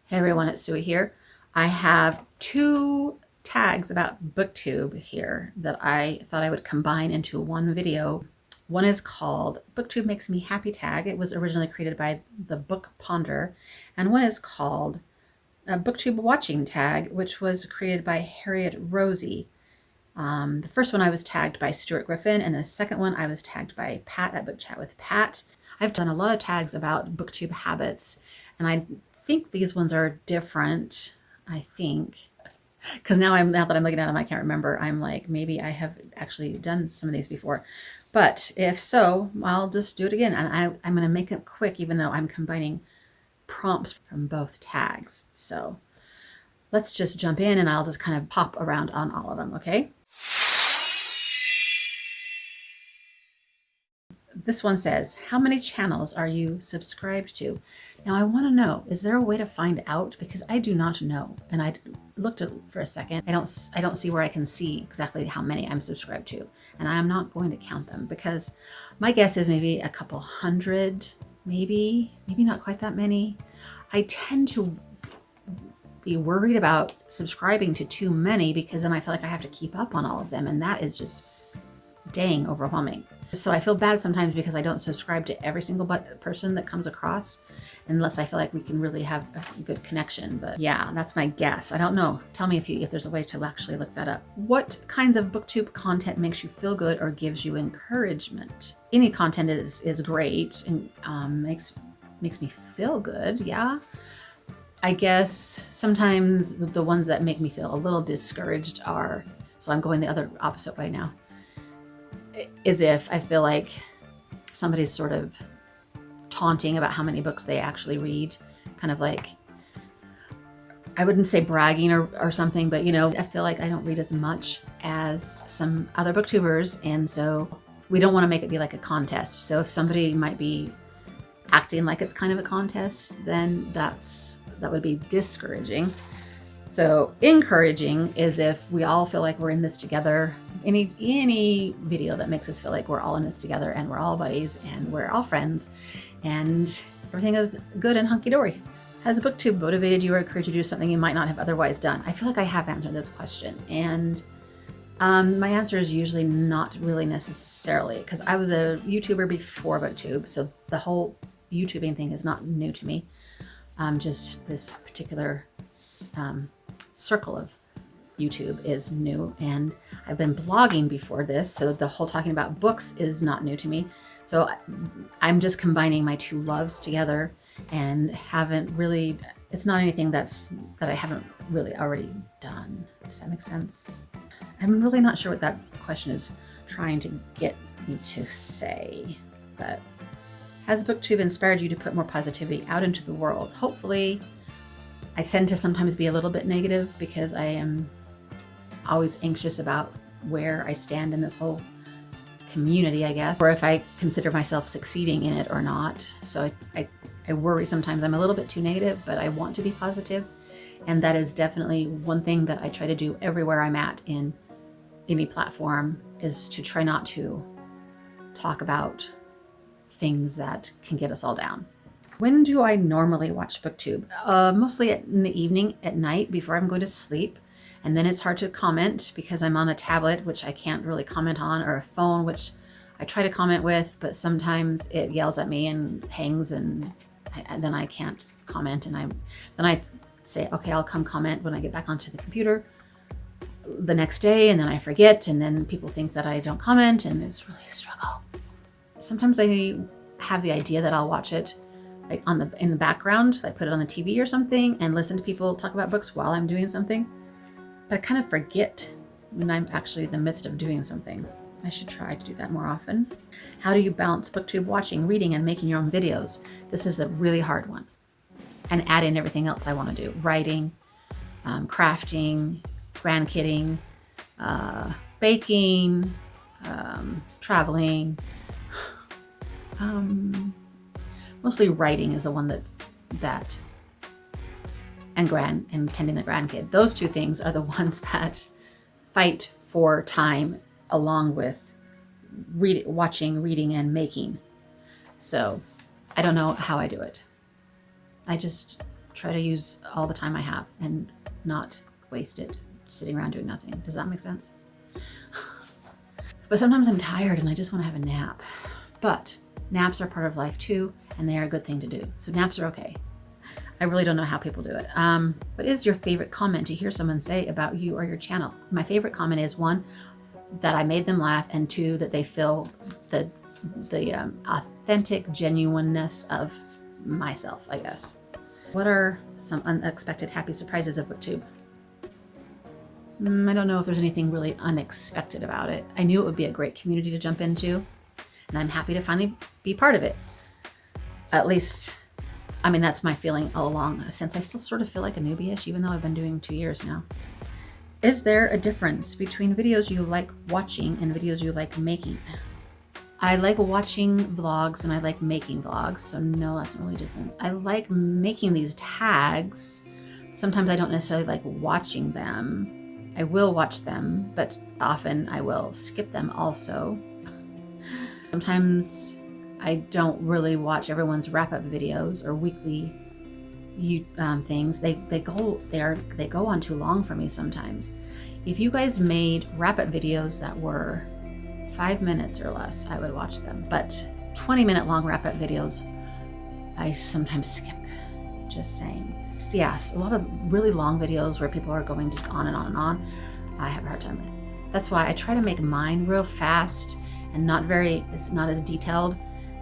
Hey everyone, it's Suey here. I have two tags about BookTube here that I thought I would combine into one video. One is called Booktube Makes Me Happy tag. It was originally created by the Book Ponder. And one is called Booktube Watching tag, which was created by Harriet Rosie. The first one I was tagged by Stuart Griffin, and the second one I was tagged by Pat at Book Chat with Pat. I've done a lot of tags about BookTube habits, and I think these ones are different. I think because now that I'm looking at them, I can't remember. I'm like, maybe I have actually done some of these before, but if so, I'll just do it again. And I'm going to make it quick, even though I'm combining prompts from both tags. So let's just jump in, and I'll just kind of pop around on all of them. Okay. This one says, how many channels are you subscribed to? Now I want to know, is there a way to find out? Because I do not know. And I looked at for a second. I don't see where I can see exactly how many I'm subscribed to. And I am not going to count them because my guess is maybe a couple hundred, maybe not quite that many. I tend to be worried about subscribing to too many because then I feel like I have to keep up on all of them. And that is just dang overwhelming. So I feel bad sometimes because I don't subscribe to every single person that comes across unless I feel like we can really have a good connection. But yeah, that's my guess. I don't know. Tell me if there's a way to actually look that up. What kinds of BookTube content makes you feel good or gives you encouragement? Any content is great and makes me feel good. Yeah. I guess sometimes the ones that make me feel a little discouraged are, so I'm going the other opposite way now, is if I feel like somebody's sort of taunting about how many books they actually read, kind of like, I wouldn't say bragging or something, but I feel like I don't read as much as some other booktubers, and so we don't want to make it be like a contest. So if somebody might be acting like it's kind of a contest, then that would be discouraging. So encouraging is if we all feel like we're in this together. Any video that makes us feel like we're all in this together and we're all buddies and we're all friends and everything is good and hunky-dory. Has BookTube motivated you or encouraged you to do something you might not have otherwise done? I feel like I have answered this question, and my answer is usually not really necessarily, because I was a YouTuber before BookTube, so the whole YouTubing thing is not new to me. Just this particular circle of YouTube is new, and I've been blogging before this, so the whole talking about books is not new to me. So I'm just combining my two loves together, and it's not anything that I haven't really already done. Does that make sense? I'm really not sure what that question is trying to get me to say, but has BookTube inspired you to put more positivity out into the world? Hopefully. I tend to sometimes be a little bit negative because I am always anxious about where I stand in this whole community, I guess, or if I consider myself succeeding in it or not. So I worry sometimes I'm a little bit too negative, but I want to be positive. And that is definitely one thing that I try to do everywhere I'm at in any platform, is to try not to talk about things that can get us all down. When do I normally watch BookTube? Mostly in the evening, at night, before I'm going to sleep. And then it's hard to comment because I'm on a tablet, which I can't really comment on, or a phone, which I try to comment with, but sometimes it yells at me and hangs, and then I can't comment. And then I say, okay, I'll come comment when I get back onto the computer the next day, and then I forget, and then people think that I don't comment, and it's really a struggle. Sometimes I have the idea that I'll watch it like in the background, like put it on the TV or something and listen to people talk about books while I'm doing something. But I kind of forget when I'm actually in the midst of doing something. I should try to do that more often. How do you balance BookTube watching, reading, and making your own videos? This is a really hard one. And add in everything else I want to do. Writing, crafting, grandkidding, baking, traveling. Mostly writing is the one that and tending the grandkid. Those two things are the ones that fight for time, along with watching, reading, and making. So I don't know how I do it. I just try to use all the time I have and not waste it sitting around doing nothing. Does that make sense? But sometimes I'm tired and I just want to have a nap. But naps are part of life too, and they are a good thing to do. So naps are okay. I really don't know how people do it. What is your favorite comment to hear someone say about you or your channel? My favorite comment is, 1, that I made them laugh, and 2, that they feel the authentic genuineness of myself, I guess. What are some unexpected happy surprises of BookTube? I don't know if there's anything really unexpected about it. I knew it would be a great community to jump into, and I'm happy to finally be part of it. At least, I mean, that's my feeling all along, since I still sort of feel like a newbie-ish, even though I've been doing 2 years now. Is there a difference between videos you like watching and videos you like making? I like watching vlogs and I like making vlogs, so no, that's not really a difference. I like making these tags. Sometimes I don't necessarily like watching them. I will watch them, but often I will skip them also. Sometimes I don't really watch everyone's wrap-up videos or weekly things. They go on too long for me sometimes. If you guys made wrap-up videos that were 5 minutes or less, I would watch them. But 20-minute long wrap-up videos, I sometimes skip. Just saying. Yes, a lot of really long videos where people are going just on and on and on, I have a hard time with. That's why I try to make mine real fast and it's not as detailed,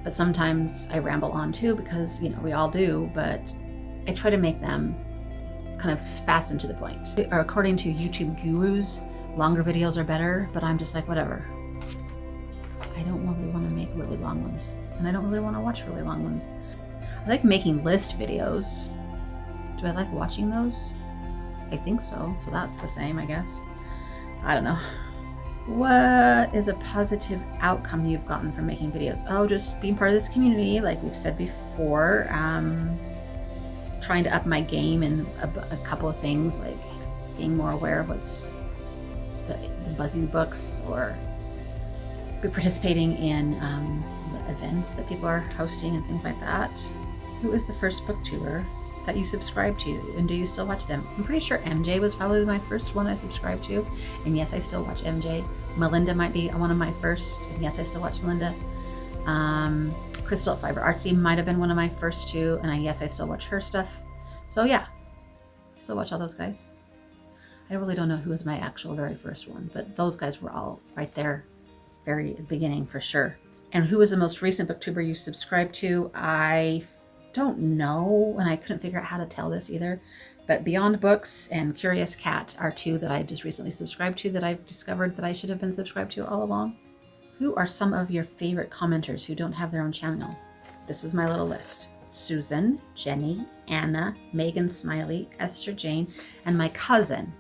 but sometimes I ramble on too, because, you know, we all do, but I try to make them kind of fast and to the point. According to YouTube gurus, longer videos are better, but I'm just like, whatever. I don't really want to make really long ones, and I don't really want to watch really long ones. I like making list videos. Do I like watching those? I think so. So that's the same, I guess. I don't know. What is a positive outcome you've gotten from making videos? Oh, just being part of this community, like we've said before. Trying to up my game in a couple of things, like being more aware of what's the buzzing books, or be participating in the events that people are hosting and things like that. Who is the first booktuber that you subscribed to, and do you still watch them? I'm pretty sure MJ was probably my first one I subscribed to, and yes, I still watch MJ. Melinda might be one of my first, and yes, I still watch Melinda. Crystal at Fiber Artsy might have been one of my first 2, and yes, I still watch her stuff. So yeah, I still watch all those guys. I really don't know who was my actual very first one, but those guys were all right there, very beginning for sure. And who was the most recent booktuber you subscribed to? I don't know, and I couldn't figure out how to tell this either, but Beyond Books and Curious Cat are 2 that I just recently subscribed to, that I've discovered that I should have been subscribed to all along. Who are some of your favorite commenters who don't have their own channel? This is my little list. Susan, Jenny, Anna, Megan Smiley, Esther Jane, and my cousin,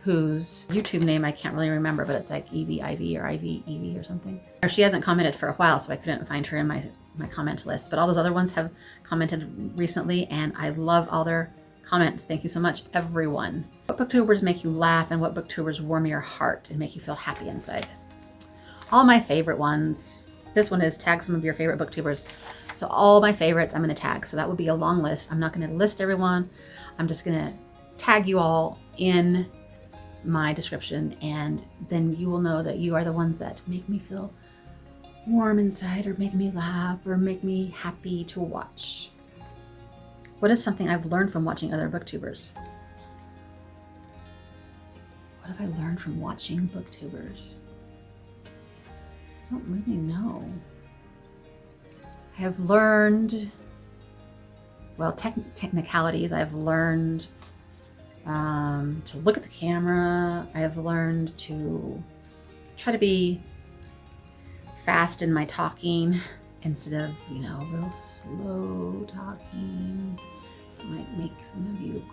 whose YouTube name I can't really remember, but it's like Evie Ivy or Ivy Evie or something. Or she hasn't commented for a while, so I couldn't find her in my comment list, but all those other ones have commented recently, and I love all their comments. Thank you so much, everyone. What booktubers make you laugh, and what booktubers warm your heart and make you feel happy inside? All my favorite ones. This one is tag some of your favorite booktubers. So all my favorites I'm going to tag. So that would be a long list. I'm not going to list everyone. I'm just going to tag you all in my description, and then you will know that you are the ones that make me feel warm inside, or make me laugh, or make me happy to watch. What is something I've learned from watching other booktubers? What have I learned from watching booktubers? I don't really know. I have learned, well, technicalities. I've learned to look at the camera. I have learned to try to be fast in my talking instead of, real slow talking. It might make some of you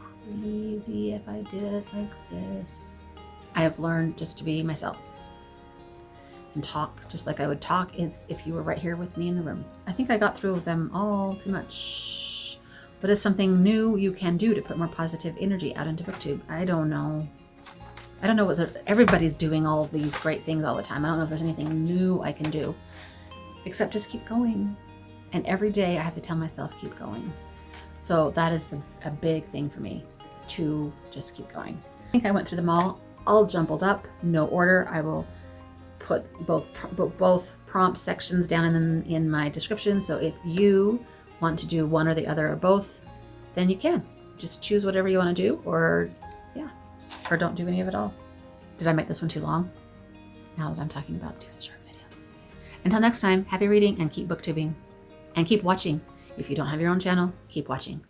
crazy if I did it like this. I have learned just to be myself and talk just like I would talk if you were right here with me in the room. I think I got through them all pretty much. What is something new you can do to put more positive energy out into BookTube? I don't know. I don't know whether everybody's doing all of these great things all the time. I don't know if there's anything new I can do, except just keep going. And every day I have to tell myself, keep going. So that is a big thing for me, to just keep going. I think I went through them all jumbled up, no order. I will put both prompt sections down in my description. So if you want to do one or the other or both, then you can. Just choose whatever you want to do, or don't do any of it all. Did I make this one too long? Now that I'm talking about doing short videos. Until next time, happy reading and keep booktubing. And keep watching. If you don't have your own channel, keep watching.